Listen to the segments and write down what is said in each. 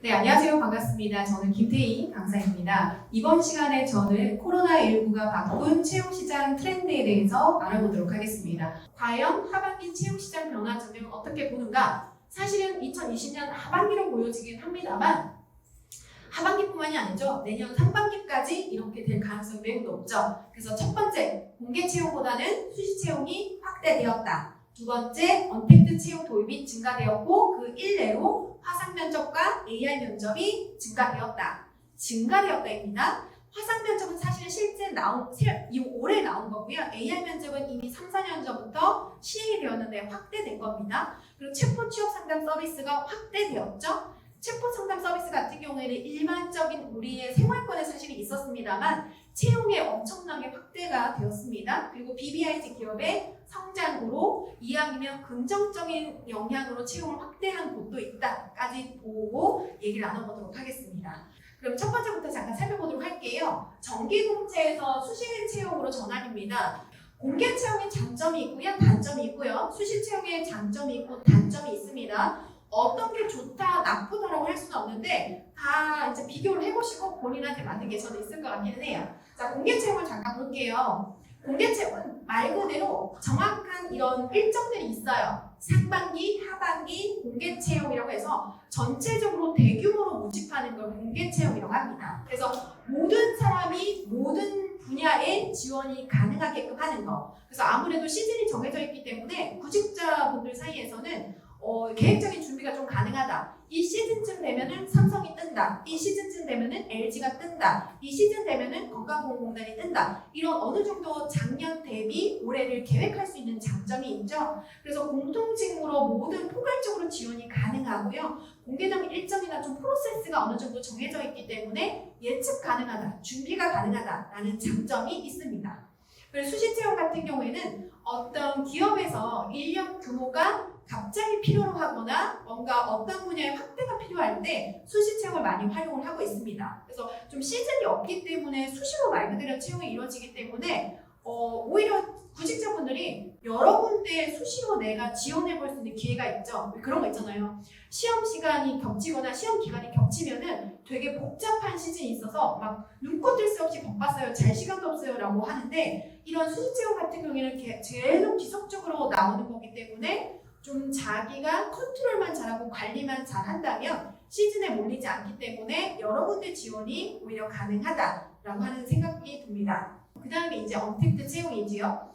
네, 안녕하세요. 반갑습니다. 저는 김태희 강사입니다. 이번 시간에 저는 코로나19가 바꾼 채용시장 트렌드에 대해서 알아보도록 하겠습니다. 과연 하반기 채용시장 변화점을 어떻게 보는가? 사실은 2020년 하반기로 보여지긴 합니다만 하반기뿐만이 아니죠. 내년 상반기까지 이렇게 될 가능성이 매우 높죠. 그래서 첫 번째, 공개 채용보다는 수시 채용이 확대되었다. 두 번째, 언택트 채용 도입이 증가되었고 그 일례로 화상 면접과 AI 면접이 증가되었다. 증가되었다입니다. 화상 면접은 사실은 실제 올해 나온 거고요. AI 면접은 이미 3, 4년 전부터 시행이 되었는데 확대된 겁니다. 그리고 체포 취업 상담 서비스가 확대되었죠. 체포 상담 서비스 같은 경우에는 일반적인 우리의 생활권에 사실은 있었습니다만 채용에 엄청나게 확대가 되었습니다. 그리고 BBIT 기업의 성장으로 이왕이면 긍정적인 영향으로 채용을 확대한 곳도 있다까지 보고 얘기를 나눠보도록 하겠습니다. 그럼 첫 번째부터 잠깐 살펴보도록 할게요. 정기공채에서 수시 채용으로 전환입니다. 공개 채용의 장점이 있고요, 단점이 있고요. 수시 채용의 장점이 있고 단점이 있습니다. 어떤 게 좋다, 나쁘다라고 할 수는 없는데 다 이제 비교를 해보시고 본인한테 맞는 게 저는 있을 것 같기는 해요. 자, 공개 채용을 잠깐 볼게요. 공개 채용은 말 그대로 정확한 이런 일정들이 있어요. 상반기, 하반기 공개 채용이라고 해서 전체적으로 대규모로 모집하는 걸 공개 채용이라고 합니다. 그래서 모든 사람이 모든 분야에 지원이 가능하게끔 하는 거. 그래서 아무래도 시즌이 정해져 있기 때문에 구직자분들 사이에서는 계획적인 준비가 좀 가능하다. 이 시즌쯤 되면은 삼성이 뜬다. 이 시즌쯤 되면은 LG가 뜬다. 이 시즌 되면은 건강보험공단이 뜬다. 이런 어느 정도 작년 대비 올해를 계획할 수 있는 장점이 있죠. 그래서 공통직무로 모든 포괄적으로 지원이 가능하고요. 공개적인 일정이나 좀 프로세스가 어느 정도 정해져 있기 때문에 예측 가능하다. 준비가 가능하다라는 장점이 있습니다. 그리고 수시 채용 같은 경우에는 어떤 기업에서 인력 규모가 갑자기 필요로 하거나 뭔가 어떤 분야의 확대가 필요할 때 수시 채용을 많이 활용을 하고 있습니다. 그래서 좀 시즌이 없기 때문에 수시로 말 그대로 채용이 이루어지기 때문에 오히려 구직자분들이 여러 군데 수시로 내가 지원해 볼 수 있는 기회가 있죠. 그런 거 있잖아요. 시험 시간이 겹치거나 시험 기간이 겹치면은 되게 복잡한 시즌이 있어서 막 눈코 뜰 새 없이 바빴어요. 잘 시간도 없어요. 라고 하는데 이런 수시 채용 같은 경우에는 계속 지속적으로 나오는 거기 때문에 좀 자기가 컨트롤만 잘하고 관리만 잘한다면 시즌에 몰리지 않기 때문에 여러 군데 지원이 오히려 가능하다라고 하는 생각이 듭니다. 그 다음에 이제 언택트 채용이지요.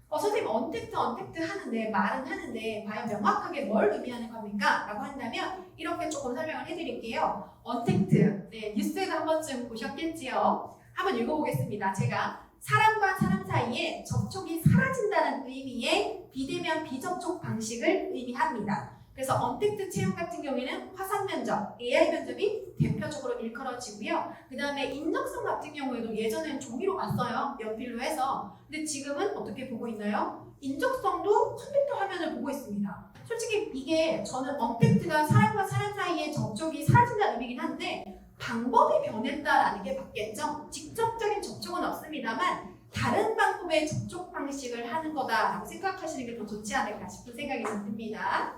선생님 언택트 하는데 말은 하는데 과연 명확하게 뭘 의미하는 겁니까? 라고 한다면 이렇게 조금 설명을 해드릴게요. 언택트, 네, 뉴스에도 한 번쯤 보셨겠지요. 한번 읽어보겠습니다. 제가 사람과 사람 사이에 접촉이 사라진다는 의미의 비대면 비접촉 방식을 의미합니다. 그래서 언택트 채용 같은 경우에는 화상 면접, AI 면접이 대표적으로 일컬어지고요. 그 다음에 인적성 같은 경우에도 예전에는 종이로 봤어요. 연필로 해서. 근데 지금은 어떻게 보고 있나요? 인적성도 컴퓨터 화면을 보고 있습니다. 솔직히 이게 저는 언택트가 사람과 사람 사이에 접촉이 사라진다는 의미긴 한데 방법이 변했다라는 게 맞겠죠? 직접적인 접촉은 없습니다만 다른 방법의 접촉 방식을 하는 거다라고 생각하시는 게 더 좋지 않을까 싶은 생각이 좀 듭니다.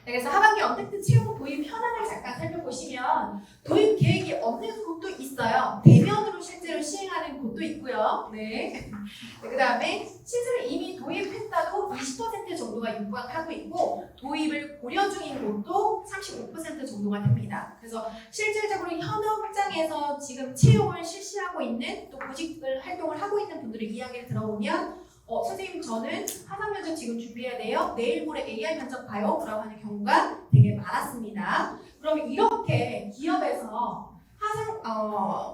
네, 그래서 하반기 언택트 채용 도입 현황을 잠깐 살펴보시면 도입 계획이 없는 곳도 있어요. 대면으로 실제로 시행하는 곳도 있고요. 네. 그 다음에 실제로 이미 도입했다도 20% 정도가 육박하고 있고 도입을 고려 중인 곳도 35% 정도가 됩니다. 그래서 실질적으로 현업장에서 지금 채용을 실시하고 있는 또 구직을 활동을 하고 있는 분들의 이야기를 들어보면 선생님 저는 화상 면접 지금 준비해야 돼요. 내일 모레 AI 면접 봐요. 라고 하는 경우가 되게 많았습니다. 그럼 이렇게 기업에서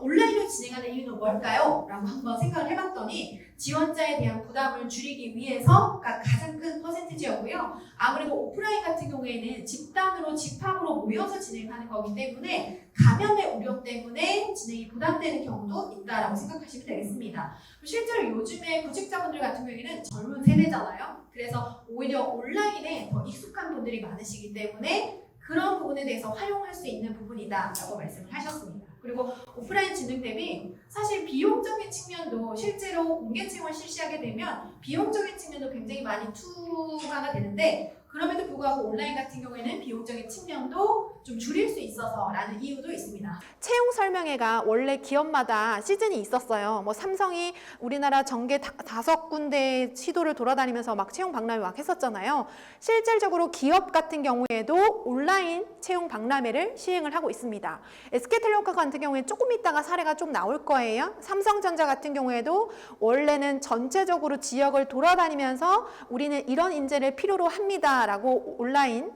온라인으로 진행하는 이유는 뭘까요? 라고 한번 생각을 해봤더니 지원자에 대한 부담을 줄이기 위해서가 가장 큰 퍼센티지였고요. 아무래도 오프라인 같은 경우에는 집단으로 집합으로 모여서 진행하는 거기 때문에 감염의 우려 때문에 진행이 부담되는 경우도 있다라고 생각하시면 되겠습니다. 실제로 요즘에 구직자분들 같은 경우에는 젊은 세대잖아요. 그래서 오히려 온라인에 더 익숙한 분들이 많으시기 때문에 그런 부분에 대해서 활용할 수 있는 부분이다라고 말씀을 하셨습니다. 그리고 오프라인 진행 대비 사실 비용적인 측면도 실제로 공개 채용을 실시하게 되면 비용적인 측면도 굉장히 많이 투과가 되는데 그럼에도 불구하고 온라인 같은 경우에는 비용적인 측면도 좀 줄일 수 있어서라는 이유도 있습니다. 채용 설명회가 원래 기업마다 시즌이 있었어요. 뭐 삼성이 우리나라 전개 5군데 시도를 돌아다니면서 막 채용 박람회 막 했었잖아요. 실질적으로 기업 같은 경우에도 온라인 채용 박람회를 시행을 하고 있습니다. SK텔레콤 같은 경우에 조금 있다가 사례가 좀 나올 거예요. 삼성전자 같은 경우에도 원래는 전체적으로 지역을 돌아다니면서 우리는 이런 인재를 필요로 합니다 라고 온라인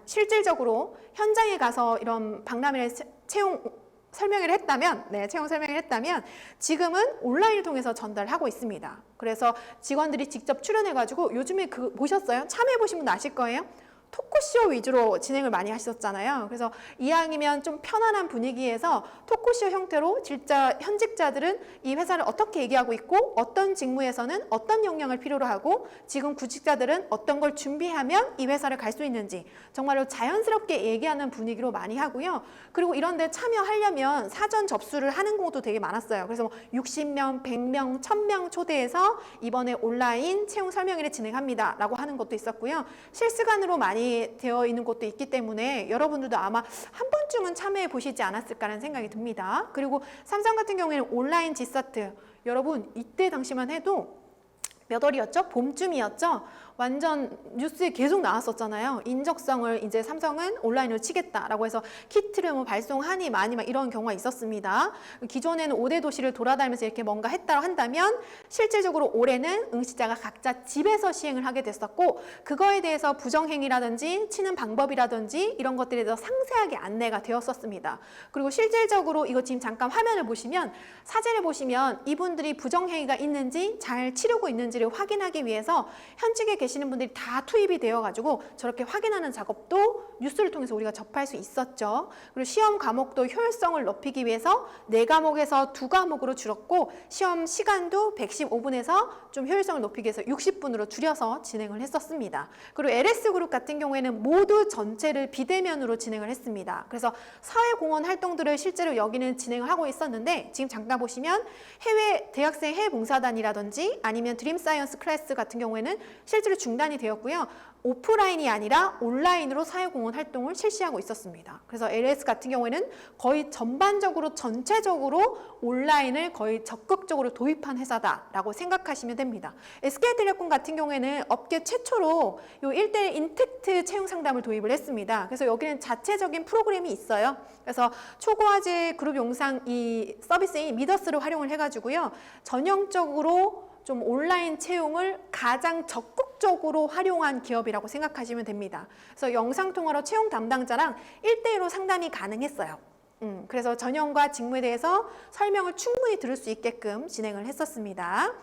실질적으로 현장에 가서 이런 박람회를 채용 설명회를 했다면 지금은 온라인을 통해서 전달하고 있습니다. 그래서 직원들이 직접 출연해가지고 요즘에 보셨어요? 참여해보신 분 아실 거예요? 토크쇼 위주로 진행을 많이 하셨잖아요. 그래서 이왕이면 좀 편안한 분위기에서 토크쇼 형태로 진짜 현직자들은 이 회사를 어떻게 얘기하고 있고 어떤 직무에서는 어떤 역량을 필요로 하고 지금 구직자들은 어떤 걸 준비하면 이 회사를 갈 수 있는지 정말로 자연스럽게 얘기하는 분위기로 많이 하고요. 그리고 이런 데 참여하려면 사전 접수를 하는 경우도 되게 많았어요. 그래서 뭐 60명, 100명, 1000명 초대해서 이번에 온라인 채용 설명회를 진행합니다 라고 하는 것도 있었고요. 실시간으로 많이 되어 있는 곳도 있기 때문에 여러분들도 아마 한 번쯤은 참여해 보시지 않았을까라는 생각이 듭니다. 그리고 삼성 같은 경우에는 온라인 G사트, 여러분 이때 당시만 해도 몇 월이었죠? 봄쯤이었죠? 완전 뉴스에 계속 나왔었잖아요. 인적성을 이제 삼성은 온라인으로 치겠다라고 해서 키트를 뭐 발송하니 많이 막 이런 경우가 있었습니다. 기존에는 5대 도시를 돌아다니면서 이렇게 뭔가 했다고 한다면 실질적으로 올해는 응시자가 각자 집에서 시행을 하게 됐었고 그거에 대해서 부정행위라든지 치는 방법이라든지 이런 것들에 대해서 상세하게 안내가 되었었습니다. 그리고 실질적으로 이거 지금 잠깐 화면을 보시면 사진을 보시면 이분들이 부정행위가 있는지 잘 치르고 있는지를 확인하기 위해서 현직에 계시는 분들이 다 투입이 되어가지고 저렇게 확인하는 작업도 뉴스를 통해서 우리가 접할 수 있었죠. 그리고 시험 과목도 효율성을 높이기 위해서 4과목에서 2과목으로 줄었고 시험 시간도 115분에서 좀 효율성을 높이기 위해서 60분으로 줄여서 진행을 했었습니다. 그리고 LS그룹 같은 경우에는 모두 전체를 비대면으로 진행을 했습니다. 그래서 사회공헌 활동들을 실제로 여기는 진행을 하고 있었는데 지금 잠깐 보시면 해외 대학생 해외 봉사단이라든지 아니면 드림사이언스 클래스 같은 경우에는 실제로 중단이 되었고요. 오프라인이 아니라 온라인으로 사회공헌 활동을 실시하고 있었습니다. 그래서 LS 같은 경우에는 거의 전반적으로 전체적으로 온라인을 거의 적극적으로 도입한 회사다라고 생각하시면 됩니다. SK텔레콤 같은 경우에는 업계 최초로 요 1대1 인텍트 채용 상담을 도입을 했습니다. 그래서 여기는 자체적인 프로그램이 있어요. 그래서 초고화질 그룹 용상 이 서비스인 미더스를 활용을 해가지고요. 전형적으로 좀 온라인 채용을 가장 적극적으로 활용한 기업이라고 생각하시면 됩니다. 그래서 영상통화로 채용 담당자랑 1대1로 상담이 가능했어요. 그래서 전형과 직무에 대해서 설명을 충분히 들을 수 있게끔 진행을 했었습니다.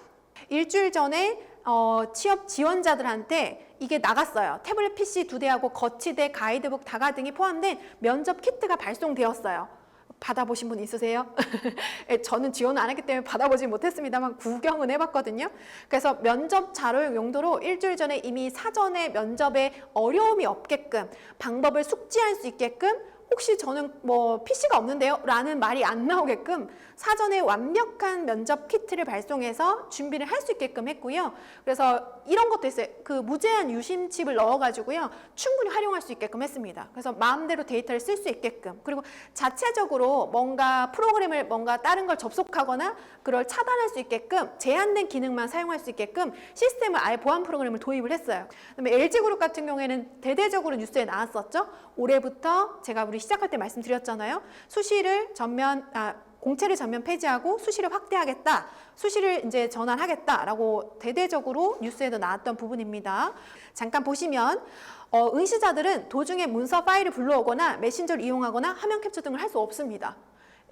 일주일 전에 취업 지원자들한테 이게 나갔어요. 태블릿 PC 2대하고 거치대, 가이드북, 다가등이 포함된 면접 키트가 발송되었어요. 받아보신 분 있으세요? 저는 지원을 안 했기 때문에 받아보지 못했습니다만 구경은 해봤거든요. 그래서 면접 자료 용도로 일주일 전에 이미 사전에 면접에 어려움이 없게끔 방법을 숙지할 수 있게끔 혹시 저는 뭐 PC가 없는데요? 라는 말이 안 나오게끔 사전에 완벽한 면접 키트를 발송해서 준비를 할 수 있게끔 했고요. 그래서 이런 것도 있어요. 그 무제한 유심칩을 넣어가지고요. 충분히 활용할 수 있게끔 했습니다. 그래서 마음대로 데이터를 쓸 수 있게끔 그리고 자체적으로 뭔가 프로그램을 뭔가 다른 걸 접속하거나 그걸 차단할 수 있게끔 제한된 기능만 사용할 수 있게끔 시스템을 아예 보안 프로그램을 도입을 했어요. 그다음에 LG그룹 같은 경우에는 대대적으로 뉴스에 나왔었죠. 올해부터 제가 우리 시작할 때 말씀드렸잖아요. 수시를 공채를 전면 폐지하고 수시를 확대하겠다. 수시를 이제 전환하겠다라고 대대적으로 뉴스에도 나왔던 부분입니다. 잠깐 보시면 응시자들은 도중에 문서 파일을 불러오거나 메신저를 이용하거나 화면 캡처 등을 할 수 없습니다.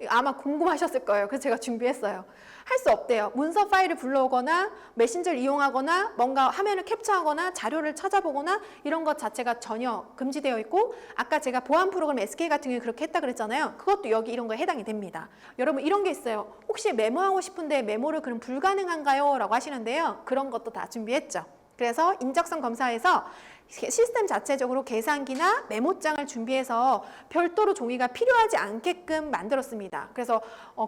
아마 궁금하셨을 거예요. 그래서 제가 준비했어요. 할 수 없대요. 문서 파일을 불러오거나 메신저를 이용하거나 뭔가 화면을 캡처하거나 자료를 찾아보거나 이런 것 자체가 전혀 금지되어 있고 아까 제가 보안 프로그램 SK 같은 경우에 그렇게 했다 그랬잖아요. 그것도 여기 이런 거에 해당이 됩니다. 여러분 이런 게 있어요. 혹시 메모하고 싶은데 메모를 그럼 불가능한가요? 라고 하시는데요. 그런 것도 다 준비했죠. 그래서 인적성 검사에서 시스템 자체적으로 계산기나 메모장을 준비해서 별도로 종이가 필요하지 않게끔 만들었습니다. 그래서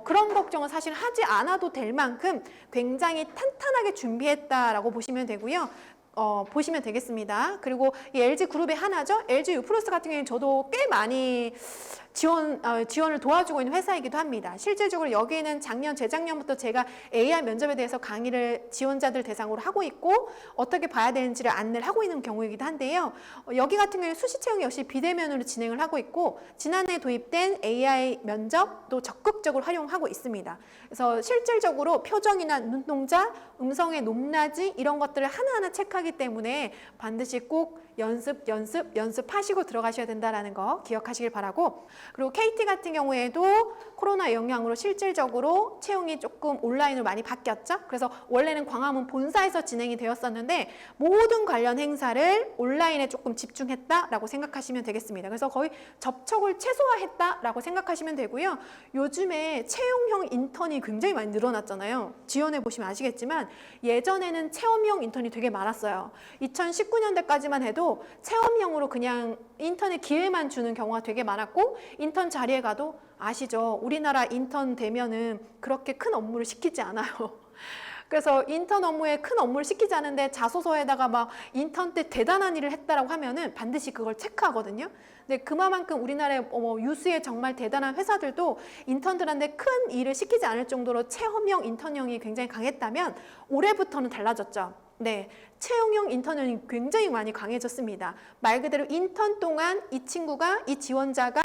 그런 걱정은 사실 하지 않아도 될 만큼 굉장히 탄탄하게 준비했다라고 보시면 되고요. 보시면 되겠습니다. 그리고 이 LG 그룹의 하나죠. LG 유플러스 같은 경우에는 저도 꽤 많이 지원을 도와주고 있는 회사이기도 합니다. 실질적으로 여기는 재작년부터 제가 AI 면접에 대해서 강의를 지원자들 대상으로 하고 있고 어떻게 봐야 되는지를 안내를 하고 있는 경우이기도 한데요. 여기 같은 경우에는 수시 채용 역시 비대면으로 진행을 하고 있고 지난해 도입된 AI 면접도 적극적으로 활용하고 있습니다. 그래서 실질적으로 표정이나 눈동자, 음성의 높낮이 이런 것들을 하나하나 체크하기 때문에 반드시 꼭 연습하시고 들어가셔야 된다는 거 기억하시길 바라고, 그리고 KT 같은 경우에도 코로나 영향으로 실질적으로 채용이 조금 온라인으로 많이 바뀌었죠. 그래서 원래는 광화문 본사에서 진행이 되었었는데 모든 관련 행사를 온라인에 조금 집중했다라고 생각하시면 되겠습니다. 그래서 거의 접촉을 최소화했다라고 생각하시면 되고요. 요즘에 채용형 인턴이 굉장히 많이 늘어났잖아요. 지원해 보시면 아시겠지만 예전에는 체험형 인턴이 되게 많았어요. 2019년대까지만 해도 체험형으로 그냥 인턴의 기회만 주는 경우가 되게 많았고, 인턴 자리에 가도 아시죠? 우리나라 인턴 되면은 그렇게 큰 업무를 시키지 않아요. 그래서 인턴 업무에 큰 업무를 시키지 않은데 자소서에다가 막 인턴 때 대단한 일을 했다라고 하면은 반드시 그걸 체크하거든요. 근데 그만큼 우리나라의 유수의 정말 대단한 회사들도 인턴들한테 큰 일을 시키지 않을 정도로 체험형 인턴형이 굉장히 강했다면 올해부터는 달라졌죠. 네, 채용형 인턴이 굉장히 많이 강해졌습니다. 말 그대로 인턴 동안 이 지원자가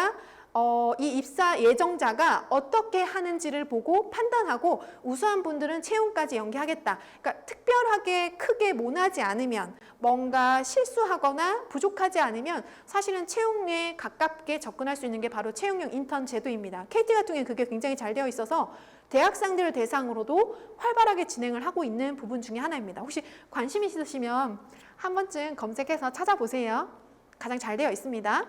이 입사 예정자가 어떻게 하는지를 보고 판단하고 우수한 분들은 채용까지 연계하겠다. 그러니까 특별하게 크게 모나지 않으면, 뭔가 실수하거나 부족하지 않으면 사실은 채용에 가깝게 접근할 수 있는 게 바로 채용형 인턴 제도입니다. KT 같은 경우에 그게 굉장히 잘 되어 있어서 대학생들을 대상으로도 활발하게 진행을 하고 있는 부분 중에 하나입니다. 혹시 관심 있으시면 한 번쯤 검색해서 찾아보세요. 가장 잘 되어 있습니다.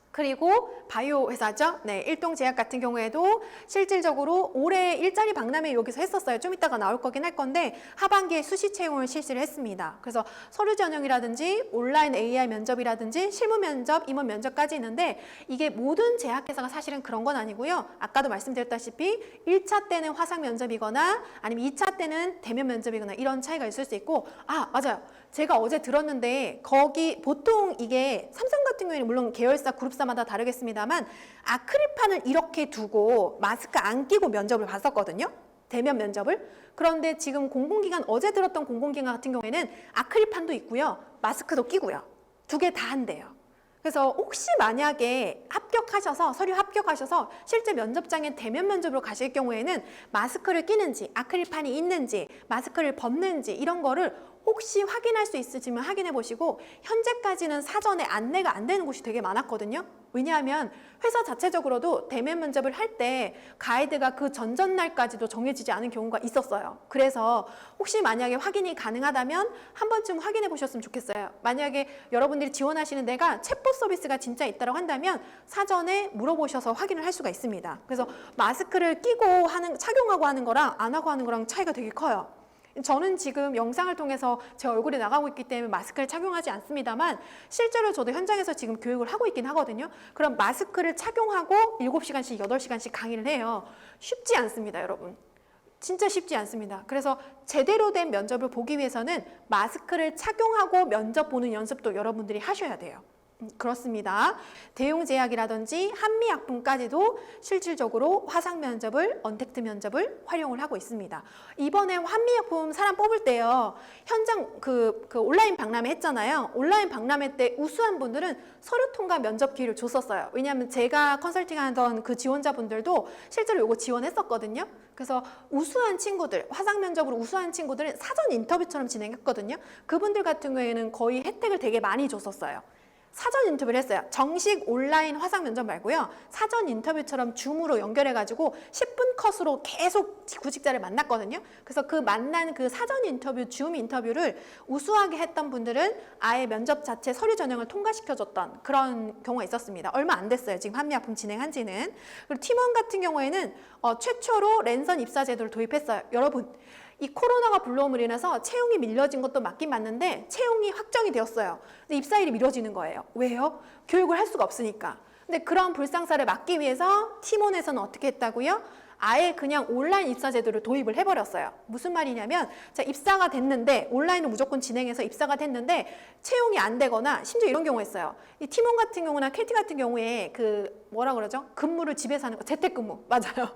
그리고 바이오 회사죠. 네, 일동제약 같은 경우에도 실질적으로 올해 일자리 박람회 여기서 했었어요. 좀 이따가 나올 거긴 할 건데 하반기에 수시 채용을 실시를 했습니다. 그래서 서류 전형이라든지 온라인 AI 면접이라든지 실무 면접, 임원 면접까지 있는데 이게 모든 제약회사가 사실은 그런 건 아니고요. 아까도 말씀드렸다시피 1차 때는 화상 면접이거나 아니면 2차 때는 대면 면접이거나 이런 차이가 있을 수 있고, 맞아요. 제가 어제 들었는데 거기 보통 이게 삼성 같은 경우에는 물론 계열사 그룹사마다 다르겠습니다만 아크릴판을 이렇게 두고 마스크 안 끼고 면접을 봤었거든요. 대면 면접을. 그런데 지금 공공기관 어제 들었던 공공기관 같은 경우에는 아크릴판도 있고요. 마스크도 끼고요. 두 개 다 한대요. 그래서 혹시 만약에 서류 합격하셔서 실제 면접장에 대면 면접으로 가실 경우에는 마스크를 끼는지 아크릴판이 있는지 마스크를 벗는지 이런 거를 혹시 확인할 수 있으시면 확인해 보시고, 현재까지는 사전에 안내가 안 되는 곳이 되게 많았거든요. 왜냐하면 회사 자체적으로도 대면 면접을 할 때 가이드가 그 전전날까지도 정해지지 않은 경우가 있었어요. 그래서 혹시 만약에 확인이 가능하다면 한 번쯤 확인해 보셨으면 좋겠어요. 만약에 여러분들이 지원하시는 데가 챗봇 서비스가 진짜 있다고 한다면 사전에 물어보셔서 확인을 할 수가 있습니다. 그래서 마스크를 끼고 착용하고 하는 거랑 안 하고 하는 거랑 차이가 되게 커요. 저는 지금 영상을 통해서 제 얼굴이 나가고 있기 때문에 마스크를 착용하지 않습니다만 실제로 저도 현장에서 지금 교육을 하고 있긴 하거든요. 그럼 마스크를 착용하고 7시간씩, 8시간씩 강의를 해요. 쉽지 않습니다, 여러분. 진짜 쉽지 않습니다. 그래서 제대로 된 면접을 보기 위해서는 마스크를 착용하고 면접 보는 연습도 여러분들이 하셔야 돼요. 그렇습니다. 대용제약이라든지 한미약품까지도 실질적으로 화상 면접을, 언택트 면접을 활용을 하고 있습니다. 이번에 한미약품 사람 뽑을 때요, 현장 그 온라인 박람회 했잖아요. 온라인 박람회 때 우수한 분들은 서류 통과 면접 기회를 줬었어요. 왜냐하면 제가 컨설팅하던 그 지원자분들도 실제로 이거 지원했었거든요. 그래서 우수한 친구들, 화상 면접으로 우수한 친구들은 사전 인터뷰처럼 진행했거든요. 그분들 같은 경우에는 거의 혜택을 되게 많이 줬었어요. 사전 인터뷰를 했어요. 정식 온라인 화상 면접 말고요. 사전 인터뷰처럼 줌으로 연결해가지고 10분 컷으로 계속 구직자를 만났거든요. 그래서 그 만난 그 사전 인터뷰, 줌 인터뷰를 우수하게 했던 분들은 아예 면접 자체 서류 전형을 통과시켜줬던 그런 경우가 있었습니다. 얼마 안 됐어요. 지금 한미약품 진행한 지는. 그리고 팀원 같은 경우에는 최초로 랜선 입사 제도를 도입했어요. 여러분, 이 코로나가 불러옴으로 인해서 채용이 밀려진 것도 맞긴 맞는데 채용이 확정이 되었어요. 근데 입사일이 미뤄지는 거예요. 왜요? 교육을 할 수가 없으니까. 근데 그런 불상사를 막기 위해서 팀원에서는 어떻게 했다고요? 아예 그냥 온라인 입사 제도를 도입을 해버렸어요. 무슨 말이냐면 자, 입사가 됐는데 온라인으로 무조건 진행해서 입사가 됐는데 채용이 안 되거나 심지어 이런 경우가 있어요. 이 팀원 같은 경우나 KT 같은 경우에 그 뭐라 그러죠? 근무를 집에서 하는 거 재택근무 맞아요.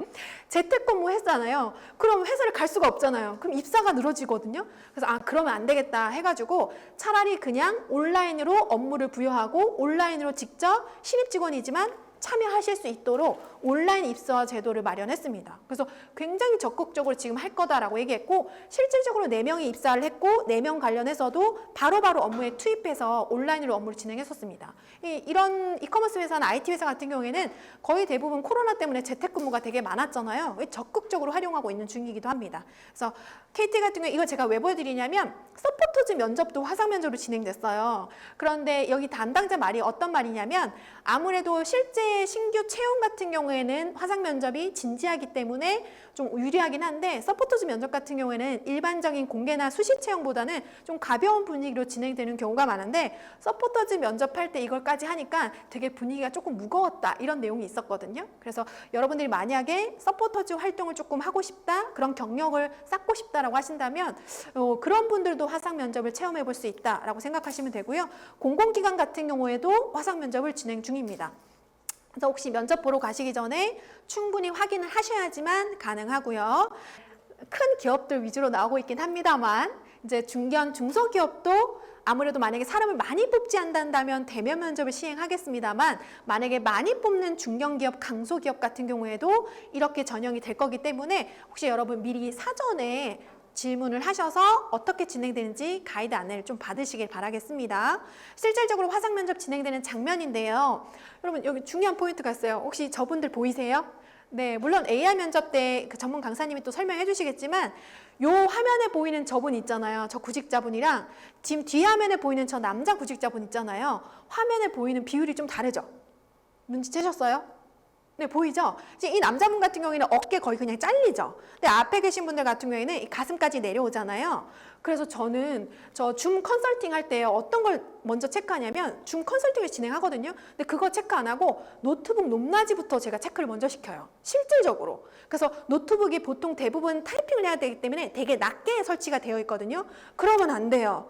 재택근무 했잖아요. 그럼 회사를 갈 수가 없잖아요. 그럼 입사가 늘어지거든요. 그래서 아 그러면 안 되겠다 해가지고 차라리 그냥 온라인으로 업무를 부여하고 온라인으로 직접 신입 직원이지만 참여하실 수 있도록 온라인 입사 제도를 마련했습니다. 그래서 굉장히 적극적으로 지금 할 거다라고 얘기했고 실질적으로 4명이 입사를 했고 4명 관련해서도 바로바로 업무에 투입해서 온라인으로 업무를 진행했었습니다. 이런 이커머스 회사나 IT 회사 같은 경우에는 거의 대부분 코로나 때문에 재택근무가 되게 많았잖아요. 적극적으로 활용하고 있는 중이기도 합니다. 그래서 KT 같은 경우에 이거 제가 왜 보여드리냐면 서포터즈 면접도 화상 면접으로 진행됐어요. 그런데 여기 담당자 말이 어떤 말이냐면 아무래도 실제 신규 채용 같은 경우에는 화상 면접이 진지하기 때문에 좀 유리하긴 한데 서포터즈 면접 같은 경우에는 일반적인 공개나 수시 채용보다는 좀 가벼운 분위기로 진행되는 경우가 많은데 서포터즈 면접할 때 이걸까지 하니까 되게 분위기가 조금 무거웠다 이런 내용이 있었거든요. 그래서 여러분들이 만약에 서포터즈 활동을 조금 하고 싶다 그런 경력을 쌓고 싶다라고 하신다면 그런 분들도 화상 면접을 체험해 볼 수 있다라고 생각하시면 되고요. 공공기관 같은 경우에도 화상 면접을 진행 중입니다. 그래서 혹시 면접 보러 가시기 전에 충분히 확인을 하셔야지만 가능하고요. 큰 기업들 위주로 나오고 있긴 합니다만 이제 중견, 중소기업도 아무래도 만약에 사람을 많이 뽑지 않는다면 대면 면접을 시행하겠습니다만 만약에 많이 뽑는 중견기업, 강소기업 같은 경우에도 이렇게 전형이 될 거기 때문에 혹시 여러분 미리 사전에 질문을 하셔서 어떻게 진행되는지 가이드 안내를 좀 받으시길 바라겠습니다. 실질적으로 화상 면접 진행되는 장면인데요. 여러분 여기 중요한 포인트가 있어요. 혹시 저분들 보이세요? 네, 물론 AI 면접 때 그 전문 강사님이 또 설명해 주시겠지만 요 화면에 보이는 저분 있잖아요. 저 구직자분이랑 지금 뒤 화면에 보이는 저 남자 구직자분 있잖아요. 화면에 보이는 비율이 좀 다르죠? 눈치채셨어요? 네, 보이죠? 이제 이 남자분 같은 경우에는 어깨 거의 그냥 잘리죠? 근데 앞에 계신 분들 같은 경우에는 가슴까지 내려오잖아요. 그래서 저는 저 줌 컨설팅 할 때 어떤 걸 먼저 체크하냐면 줌 컨설팅을 진행하거든요. 근데 그거 체크 안 하고 노트북 높낮이부터 제가 체크를 먼저 시켜요. 실질적으로. 그래서 노트북이 보통 대부분 타이핑을 해야 되기 때문에 되게 낮게 설치가 되어 있거든요. 그러면 안 돼요.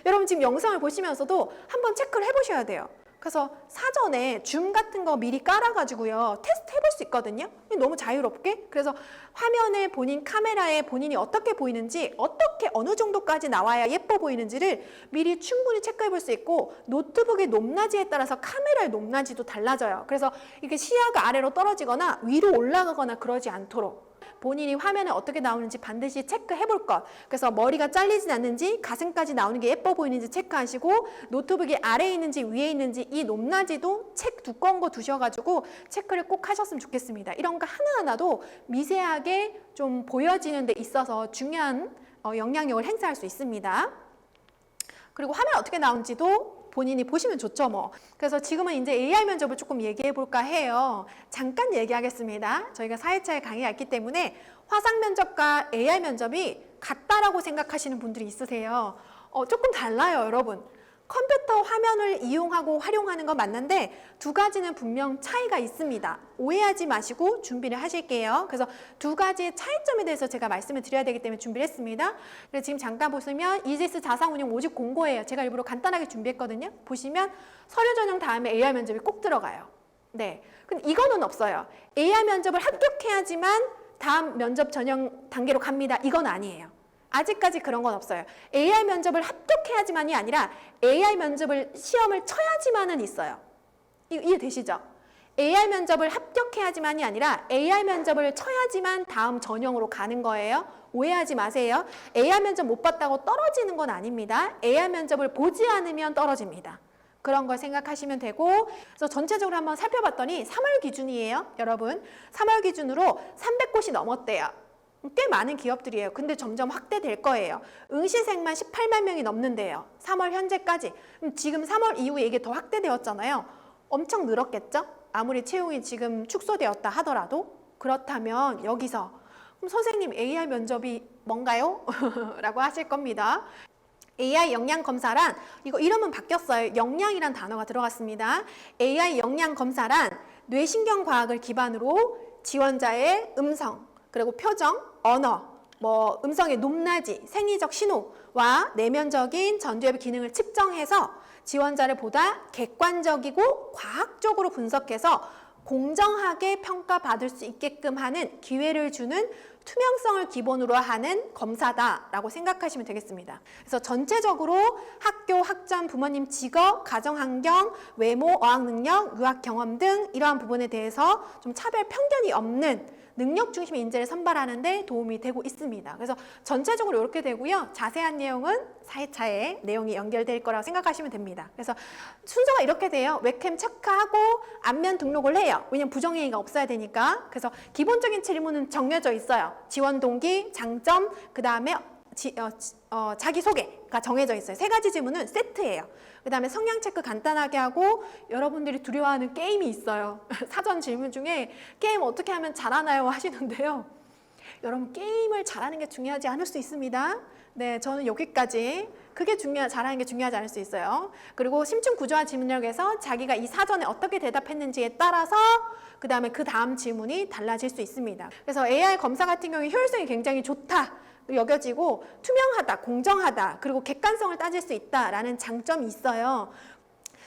여러분 지금 영상을 보시면서도 한번 체크를 해보셔야 돼요. 그래서 사전에 줌 같은 거 미리 깔아가지고요. 테스트 해볼 수 있거든요. 너무 자유롭게. 그래서 화면에 본인 카메라에 본인이 어떻게 보이는지 어떻게 어느 정도까지 나와야 예뻐 보이는지를 미리 충분히 체크해 볼 수 있고 노트북의 높낮이에 따라서 카메라의 높낮이도 달라져요. 그래서 이게 시야가 아래로 떨어지거나 위로 올라가거나 그러지 않도록 본인이 화면에 어떻게 나오는지 반드시 체크해 볼 것. 그래서 머리가 잘리진 않는지 가슴까지 나오는 게 예뻐 보이는지 체크하시고 노트북이 아래에 있는지 위에 있는지 이 높낮이도 책 두꺼운 거 두셔가지고 체크를 꼭 하셨으면 좋겠습니다. 이런 거 하나하나도 미세하게 좀 보여지는 데 있어서 중요한 영향력을 행사할 수 있습니다. 그리고 화면 어떻게 나오는지도 본인이 보시면 좋죠 뭐. 그래서 지금은 이제 AI 면접을 조금 얘기해 볼까 해요. 잠깐 얘기하겠습니다. 저희가 4회차에 강의가 있기 때문에 화상 면접과 AI 면접이 같다라고 생각하시는 분들이 있으세요. 조금 달라요 여러분. 컴퓨터 화면을 이용하고 활용하는 건 맞는데 두 가지는 분명 차이가 있습니다. 오해하지 마시고 준비를 하실게요. 그래서 두 가지의 차이점에 대해서 제가 말씀을 드려야 되기 때문에 준비를 했습니다. 그래서 지금 잠깐 보시면 이지스 자산운용 모집 공고예요. 제가 일부러 간단하게 준비했거든요. 보시면 서류 전형 다음에 AI 면접이 꼭 들어가요. 네, 근데 이거는 없어요. AI 면접을 합격해야지만 다음 면접 전형 단계로 갑니다. 이건 아니에요. 아직까지 그런 건 없어요. AI 면접을 합격해야지만이 아니라 AI 면접을 시험을 쳐야지만은 있어요. 이해되시죠? AI 면접을 합격해야지만이 아니라 AI 면접을 쳐야지만 다음 전형으로 가는 거예요. 오해하지 마세요. AI 면접 못 봤다고 떨어지는 건 아닙니다. AI 면접을 보지 않으면 떨어집니다. 그런 걸 생각하시면 되고, 그래서 전체적으로 한번 살펴봤더니 3월 기준이에요. 여러분, 3월 기준으로 300곳이 넘었대요. 꽤 많은 기업들이에요. 근데 점점 확대될 거예요. 응시생만 18만 명이 넘는데요. 3월 현재까지. 지금 3월 이후에 이게 더 확대되었잖아요. 엄청 늘었겠죠? 아무리 채용이 지금 축소되었다 하더라도. 그렇다면 여기서 그럼 선생님 AI 면접이 뭔가요? 라고 하실 겁니다. AI 역량 검사란 이거 이름은 바뀌었어요. 역량이란 단어가 들어갔습니다. AI 역량 검사란 뇌신경과학을 기반으로 지원자의 음성, 그리고 표정, 언어, 뭐 음성의 높낮이, 생리적 신호와 내면적인 전두엽의 기능을 측정해서 지원자를 보다 객관적이고 과학적으로 분석해서 공정하게 평가받을 수 있게끔 하는 기회를 주는 투명성을 기본으로 하는 검사다라고 생각하시면 되겠습니다. 그래서 전체적으로 학교, 학점, 부모님 직업, 가정환경, 외모, 어학능력, 유학 경험 등 이러한 부분에 대해서 좀 차별 편견이 없는 능력 중심의 인재를 선발하는 데 도움이 되고 있습니다. 그래서 전체적으로 이렇게 되고요. 자세한 내용은 4회차에 내용이 연결될 거라고 생각하시면 됩니다. 그래서 순서가 이렇게 돼요. 웹캠 체크하고 안면 등록을 해요. 왜냐면 부정행위가 없어야 되니까. 그래서 기본적인 질문은 정해져 있어요. 지원 동기, 장점, 그 다음에 자기소개가 정해져 있어요. 3가지 질문은 세트예요. 그 다음에 성향 체크 간단하게 하고 여러분들이 두려워하는 게임이 있어요. 사전 질문 중에 게임 어떻게 하면 잘하나요? 하시는데요. 여러분 게임을 잘하는 게 중요하지 않을 수 있습니다. 네, 저는 여기까지. 그게 잘하는 게 중요하지 않을 수 있어요. 그리고 심층 구조화 질문력에서 자기가 이 사전에 어떻게 대답했는지에 따라서 그 다음 질문이 달라질 수 있습니다. 그래서 AI 검사 같은 경우에 효율성이 굉장히 좋다 여겨지고 투명하다, 공정하다, 그리고 객관성을 따질 수 있다라는 장점이 있어요.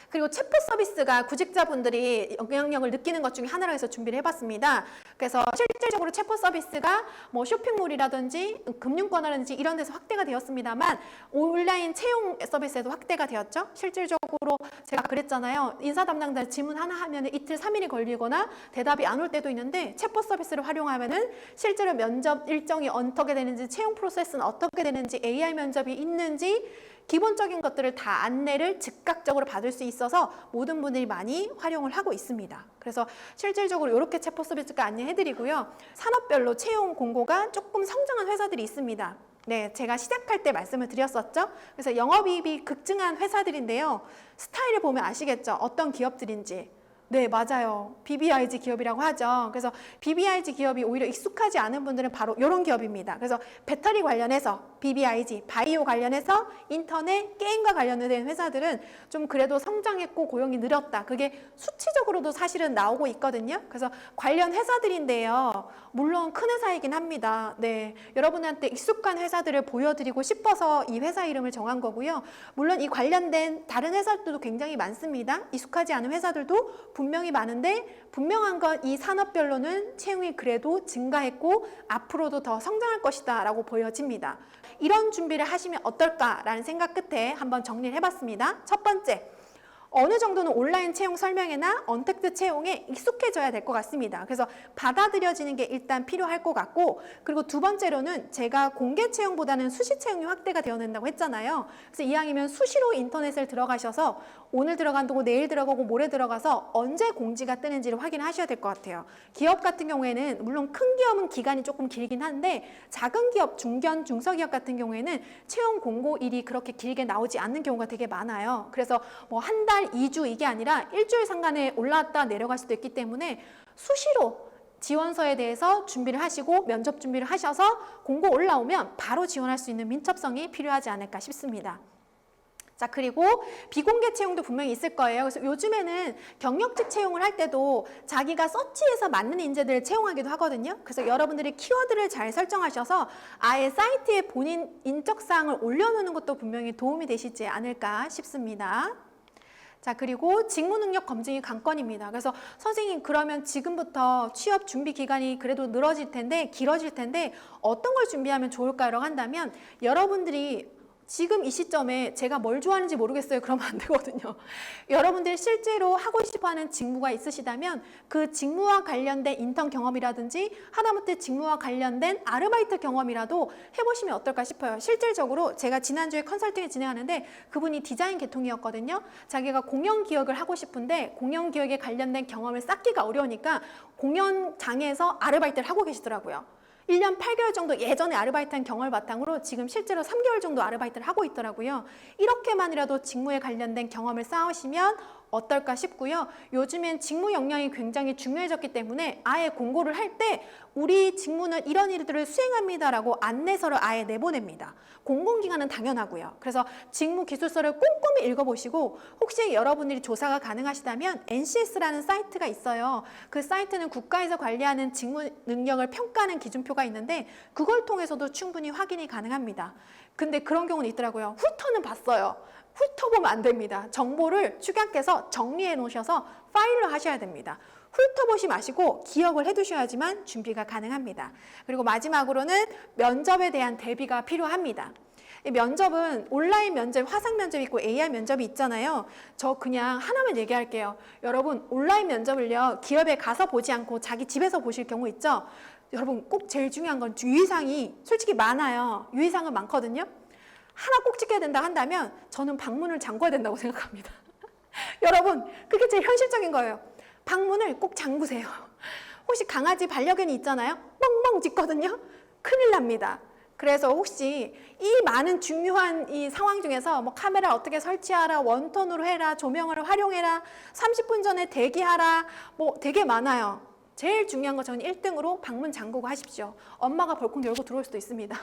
그리고 챗봇 서비스가 구직자분들이 영향력을 느끼는 것 중에 하나로 해서 준비를 해봤습니다. 그래서 실질적으로 챗봇 서비스가 뭐 쇼핑몰이라든지 금융권이라든지 이런 데서 확대가 되었습니다만 온라인 채용 서비스에도 확대가 되었죠. 실질적으로 제가 그랬잖아요. 인사 담당자 질문 하나 하면 이틀, 3일이 걸리거나 대답이 안 올 때도 있는데 챗봇 서비스를 활용하면은 실제로 면접 일정이 어떻게 되는지, 채용 프로세스는 어떻게 되는지, AI 면접이 있는지 기본적인 것들을 다 안내를 즉각적으로 받을 수 있어서 모든 분들이 많이 활용을 하고 있습니다. 그래서 실질적으로 이렇게 챗봇 서비스가 안내해드리고요. 산업별로 채용 공고가 조금 성장한 회사들이 있습니다. 네, 제가 시작할 때 말씀을 드렸었죠. 그래서 영업이익이 급증한 회사들인데요. 스타일을 보면 아시겠죠? 어떤 기업들인지. 네, 맞아요. BBIG 기업이라고 하죠. 그래서 BBIG 기업이 오히려 익숙하지 않은 분들은 바로 이런 기업입니다. 그래서 배터리 관련해서 BBIG, 바이오 관련해서 인터넷, 게임과 관련된 회사들은 좀 그래도 성장했고 고용이 늘었다. 그게 수치적으로도 사실은 나오고 있거든요. 그래서 관련 회사들인데요. 물론 큰 회사이긴 합니다. 네, 여러분한테 익숙한 회사들을 보여드리고 싶어서 이 회사 이름을 정한 거고요. 물론 이 관련된 다른 회사들도 굉장히 많습니다. 익숙하지 않은 회사들도 분명히 많은데 분명한 건 이 산업별로는 채용이 그래도 증가했고 앞으로도 더 성장할 것이다 라고 보여집니다. 이런 준비를 하시면 어떨까라는 생각 끝에 한번 정리를 해봤습니다. 첫 번째, 어느 정도는 온라인 채용 설명회나 언택트 채용에 익숙해져야 될 것 같습니다. 그래서 받아들여지는 게 일단 필요할 것 같고, 그리고 두 번째로는 제가 공개 채용보다는 수시 채용이 확대가 되어야 된다고 했잖아요. 그래서 이왕이면 수시로 인터넷을 들어가셔서 오늘 들어간다고 내일 들어가고 모레 들어가서 언제 공지가 뜨는지를 확인하셔야 될 것 같아요. 기업 같은 경우에는 물론 큰 기업은 기간이 조금 길긴 한데 작은 기업, 중견, 중소기업 같은 경우에는 채용 공고일이 그렇게 길게 나오지 않는 경우가 되게 많아요. 그래서 뭐 한 달, 2주 이게 아니라 일주일 상간에 올라왔다 내려갈 수도 있기 때문에 수시로 지원서에 대해서 준비를 하시고 면접 준비를 하셔서 공고 올라오면 바로 지원할 수 있는 민첩성이 필요하지 않을까 싶습니다. 자, 그리고 비공개 채용도 분명히 있을 거예요. 그래서 요즘에는 경력직 채용을 할 때도 자기가 서치해서 맞는 인재들을 채용하기도 하거든요. 그래서 여러분들이 키워드를 잘 설정하셔서 아예 사이트에 본인 인적사항을 올려놓는 것도 분명히 도움이 되시지 않을까 싶습니다. 자, 그리고 직무능력 검증이 관건입니다. 그래서 선생님 그러면 지금부터 취업 준비 기간이 그래도 늘어질 텐데 길어질 텐데 어떤 걸 준비하면 좋을까라고 한다면 여러분들이 지금 이 시점에 제가 뭘 좋아하는지 모르겠어요. 그러면 안 되거든요. 여러분들이 실제로 하고 싶어하는 직무가 있으시다면 그 직무와 관련된 인턴 경험이라든지 하다못해 직무와 관련된 아르바이트 경험이라도 해보시면 어떨까 싶어요. 실질적으로 제가 지난주에 컨설팅을 진행하는데 그분이 디자인 계통이었거든요. 자기가 공연 기획을 하고 싶은데 공연 기획에 관련된 경험을 쌓기가 어려우니까 공연장에서 아르바이트를 하고 계시더라고요. 1년 8개월 정도 예전에 아르바이트한 경험을 바탕으로 지금 실제로 3개월 정도 아르바이트를 하고 있더라고요. 이렇게만이라도 직무에 관련된 경험을 쌓으시면 어떨까 싶고요. 요즘엔 직무 역량이 굉장히 중요해졌기 때문에 아예 공고를 할 때 우리 직무는 이런 일들을 수행합니다라고 안내서를 아예 내보냅니다. 공공기관은 당연하고요. 그래서 직무 기술서를 꼼꼼히 읽어보시고 혹시 여러분들이 조사가 가능하시다면 NCS라는 사이트가 있어요. 그 사이트는 국가에서 관리하는 직무 능력을 평가하는 기준표가 있는데 그걸 통해서도 충분히 확인이 가능합니다. 근데 그런 경우는 있더라고요. 훑어는 봤어요. 훑어보면 안 됩니다. 정보를 축약해서 정리해 놓으셔서 파일로 하셔야 됩니다. 훑어보시 마시고 기억을 해두셔야지만 준비가 가능합니다. 그리고 마지막으로는 면접에 대한 대비가 필요합니다. 이 면접은 온라인 면접, 화상 면접이 있고 AI 면접이 있잖아요. 저 그냥 하나만 얘기할게요. 여러분 온라인 면접을요 기업에 가서 보지 않고 자기 집에서 보실 경우 있죠. 여러분 꼭 제일 중요한 건 유의사항이 솔직히 많아요. 유의사항은 많거든요. 하나 꼭 지켜야 된다 한다면 저는 방문을 잠궈야 된다고 생각합니다. 여러분 그게 제일 현실적인 거예요. 방문을 꼭 잠그세요. 혹시 강아지 반려견이 있잖아요. 멍멍 짖거든요. 큰일 납니다. 그래서 혹시 이 많은 중요한 이 상황 중에서 뭐 카메라 어떻게 설치하라, 원톤으로 해라, 조명을 활용해라, 30분 전에 대기하라, 뭐 되게 많아요. 제일 중요한 거 저는 1등으로 방문 잠그고 하십시오. 엄마가 벌컥 열고 들어올 수도 있습니다.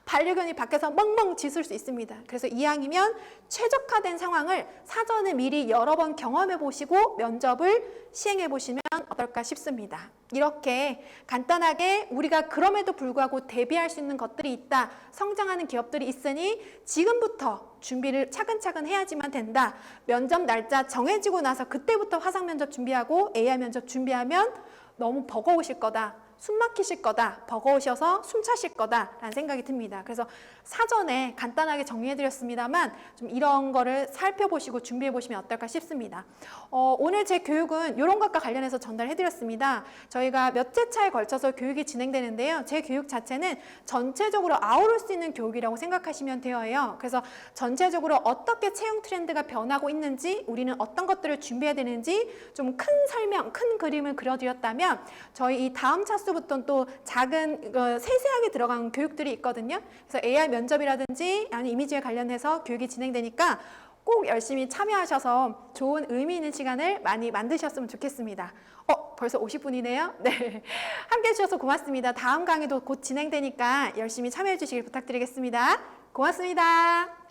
반려견이 밖에서 멍멍 짖을 수 있습니다. 그래서 이왕이면 최적화된 상황을 사전에 미리 여러 번 경험해 보시고 면접을 시행해 보시면 어떨까 싶습니다. 이렇게 간단하게 우리가 그럼에도 불구하고 대비할 수 있는 것들이 있다. 성장하는 기업들이 있으니 지금부터 준비를 차근차근 해야지만 된다. 면접 날짜 정해지고 나서 그때부터 화상 면접 준비하고 AI 면접 준비하면 너무 버거우실 거다. 숨 막히실 거다. 버거우셔서 숨 차실 거다라는 생각이 듭니다. 그래서 사전에 간단하게 정리해드렸습니다만 좀 이런 거를 살펴보시고 준비해보시면 어떨까 싶습니다. 오늘 제 교육은 이런 것과 관련해서 전달해드렸습니다. 저희가 몇 째 차에 걸쳐서 교육이 진행되는데요. 제 교육 자체는 전체적으로 아우를 수 있는 교육이라고 생각하시면 되어요. 그래서 전체적으로 어떻게 채용 트렌드가 변하고 있는지 우리는 어떤 것들을 준비해야 되는지 좀 큰 설명, 큰 그림을 그려드렸다면 저희 이 다음 차수부터는 또 작은 세세하게 들어간 교육들이 있거든요. 그래서 AI 면접이라든지 아니면 이미지에 관련해서 교육이 진행되니까 꼭 열심히 참여하셔서 좋은 의미 있는 시간을 많이 만드셨으면 좋겠습니다. 벌써 50분이네요. 네, 함께 해주셔서 고맙습니다. 다음 강의도 곧 진행되니까 열심히 참여해 주시길 부탁드리겠습니다. 고맙습니다.